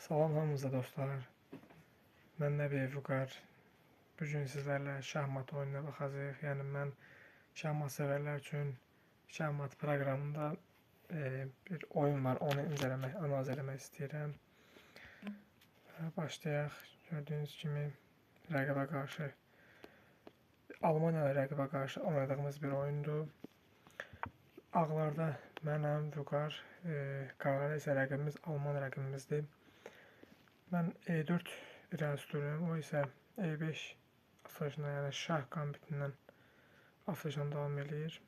Salam hamınıza dostlar. Mən Nəbiyev Vüqar. Bugün sizlərlə şahmat oyununa baxacağıq. Yəni mən şahmat sevərlər üçün şahmat proqramında bir oyun var. Onu incələmək, analiz eləmək istəyirəm. Başlayaq. Gördüyünüz kimi rəqibə qarşı Almaniyalı rəqibə qarşı oynadığımız bir oyundur. Ağlarda mənəm Vüqar, qarada isə rəqibimiz Alman rəqibimizdir. Mən E4 irəli sürürəm, o isə E5 atılışına, yəni şah qambitindən atılışına davam edir.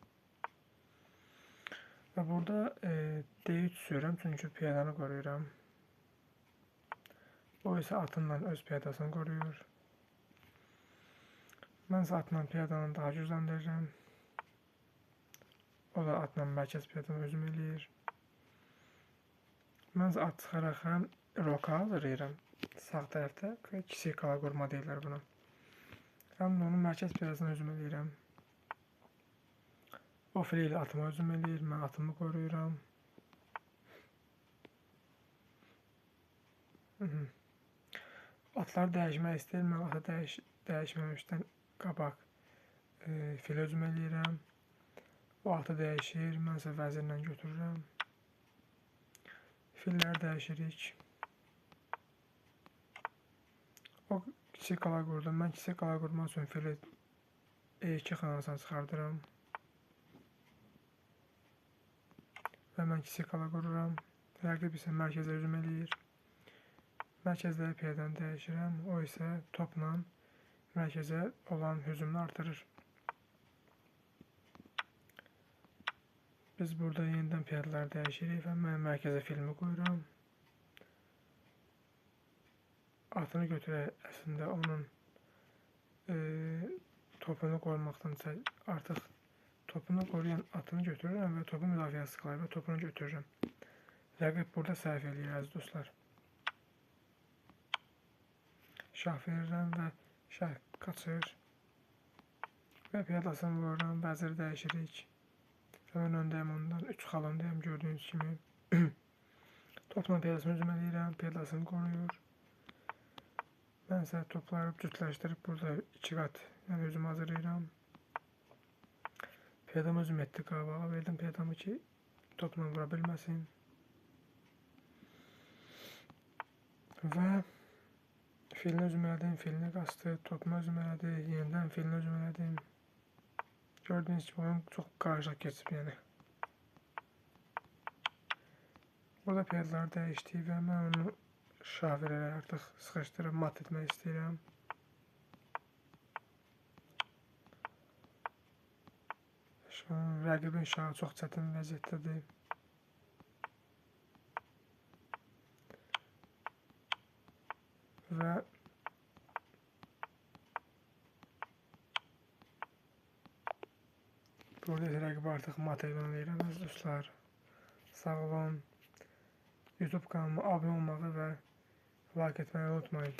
Və burada D3 sürürəm, çünki piyadanı qoruyuram. O isə atımla öz piyadasını qoruyur. Mən isə atla piyadanı daha gücləndirirəm. O da atla mərkəz piyadanı hücum eləyir. Mən isə at çıxaraq həm roka hazırlayıram sağ tərəfdə, kiçik qala qurma deyirlər buna. Həm də onun mərkəz piyadasına hücum eləyirəm. O fil ilə atıma hücum eləyir, mən atımı qoruyuram. Atları dəyişmək istəyir, mən atı dəyişməmişdən qabaq fil hücum eləyirəm. O atı dəyişir, mən isə vəzirlə götürürəm. Filləri dəyişirik. O kiçik qala qurdu. Mən kiçik qala qurmaq üçün fili E2 xanasına çıxardıram. Və mən kiçik qala qururam. Rəqib isə mərkəzə hücum eləyir. Mərkəzdə piyadanı dəyişirəm. O isə topla mərkəzə olan hücumunu artırır. Biz burada yenidən piyadaları dəyişirik və mən mərkəzə filmi qoyuram. Atını götürək, əslində onun topunu qorumaqdan artıq topunu qoruyan atını götürürəm və topu müdafiə sıxılayır və topunu götürürəm. Rəqib burada səhv eləyir, əziz dostlar. Şah verirəm və şah qaçır və piyadasını vururam, vəziri dəyişirik. Və mən öndəyim ondan, 3 xalandayım, gördüyünüz kimi. Topla piyadasını hücum eləyirəm, piyadasını qoruyur. Mən isə topları cütləşdirib burada 2 qat, yəni hücum hazırlayıram. Piyadam hücum etdi qabağa, verdim piyadamı ki topla vura bilməsin. Və filini hücum elədim, filini qastı, topuma hücum elədi, yenidən filini hücum elədim. Gördüyünüz kimi oyun çox qarışıq keçib, yəni. Burada piyadaları dəyişdi və mən onu şah verərək artıq sıxışdırıb mat etmək istəyirəm. Rəqibin şahı çox çətin vəziyyətdədir. Və burada rəqibi artıq mat elan edirəm, əziz dostlar. Sağ olun. YouTube kanalıma abunə olmağı və like etməyi unutmayın.